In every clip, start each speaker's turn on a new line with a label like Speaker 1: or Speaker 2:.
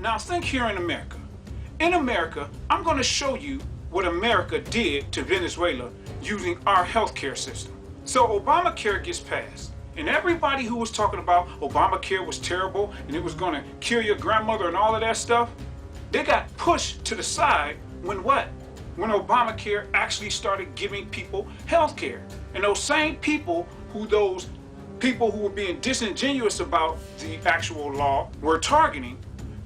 Speaker 1: Now think here in America. In America, I'm going to show you what America did to Venezuela using our healthcare system. So Obamacare gets passed, and everybody who was talking about Obamacare was terrible and it was going to kill your grandmother and all of that stuff, they got pushed to the side when what? When Obamacare actually started giving people healthcare. And those same people who were being disingenuous about the actual law were targeting,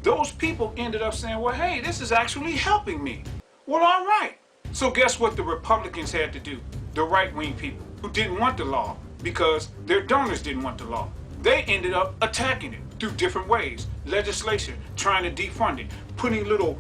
Speaker 1: those people ended up saying, well, hey, this is actually helping me. Well, all right. So guess what the Republicans had to do? The right-wing people who didn't want the law because their donors didn't want the law. They ended up attacking it through different ways. Legislation, trying to defund it, putting little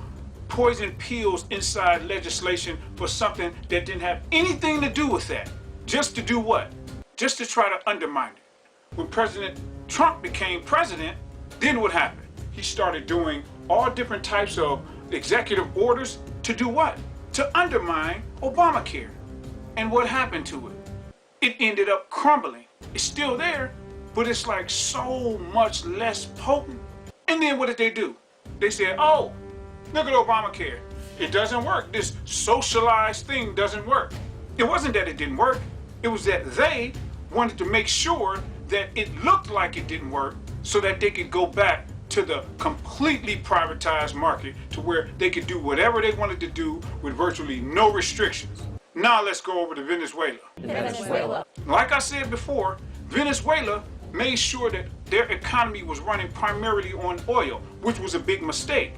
Speaker 1: poison pills inside legislation for something that didn't have anything to do with that. Just to do what? Just to try to undermine it. When President Trump became president, then what happened? He started doing all different types of executive orders to do what? To undermine Obamacare. And what happened to it? It ended up crumbling. It's still there, but it's like so much less potent. And then what did they do? They said, oh, look at Obamacare. It doesn't work. This socialized thing doesn't work. It wasn't that it didn't work. It was that they wanted to make sure that it looked like it didn't work so that they could go back to the completely privatized market to where they could do whatever they wanted to do with virtually no restrictions. Now let's go over to Venezuela. Like I said before, Venezuela made sure that their economy was running primarily on oil, which was a big mistake.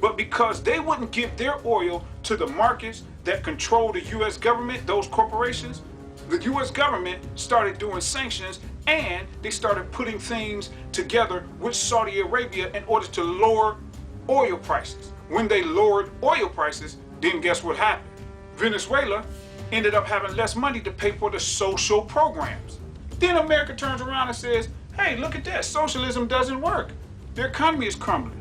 Speaker 1: But because they wouldn't give their oil to the markets that control the U.S. government, those corporations, the U.S. government started doing sanctions and they started putting things together with Saudi Arabia in order to lower oil prices. When they lowered oil prices, then guess what happened? Venezuela ended up having less money to pay for the social programs. Then America turns around and says, hey, look at that, socialism doesn't work. Their economy is crumbling.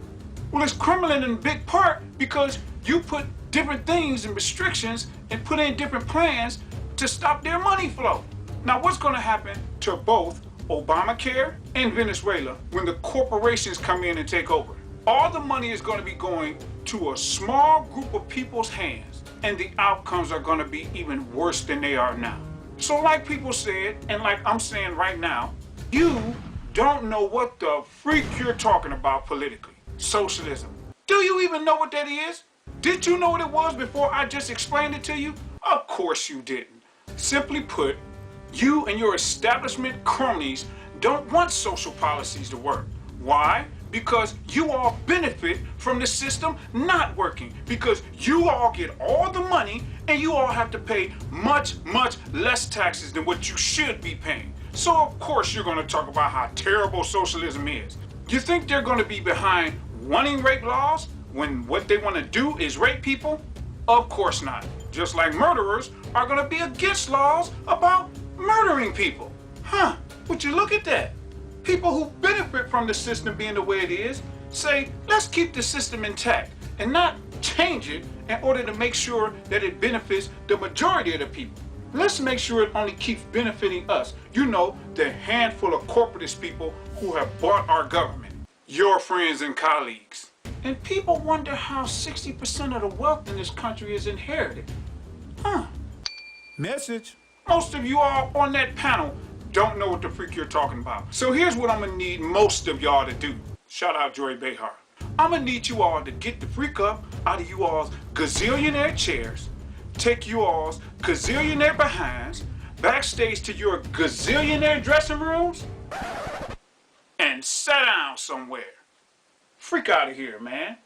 Speaker 1: Well, it's crumbling in big part because you put different things and restrictions and put in different plans to stop their money flow. Now, what's going to happen to both Obamacare and Venezuela when the corporations come in and take over? All the money is going to be going to a small group of people's hands, and the outcomes are going to be even worse than they are now. So like people said, and like I'm saying right now, you don't know what the freak you're talking about politically. Socialism. Do you even know what that is? Did you know what it was before I just explained it to you? Of course you didn't. Simply put, you and your establishment cronies don't want social policies to work. Why? Because you all benefit from the system not working. Because you all get all the money and you all have to pay much, much less taxes than what you should be paying. So of course you're going to talk about how terrible socialism is. You think they're going to be behind wanting rape laws when what they want to do is rape people? Of course not. Just like murderers are going to be against laws about murdering people. Huh, would you look at that? People who benefit from the system being the way it is say, let's keep the system intact and not change it in order to make sure that it benefits the majority of the people. Let's make sure it only keeps benefiting us. You know, the handful of corporatist people who have bought our government, your friends and colleagues. And people wonder how 60% of the wealth in this country is inherited. Huh.
Speaker 2: Message.
Speaker 1: Most of you all on that panel don't know what the freak you're talking about. So here's what I'm gonna need most of y'all to do. Shout out Joy Behar. I'm gonna need you all to get the freak up out of you all's gazillionaire chairs, take you all's gazillionaire behinds backstage to your gazillionaire dressing rooms, and sit down somewhere. Freak out of here, man.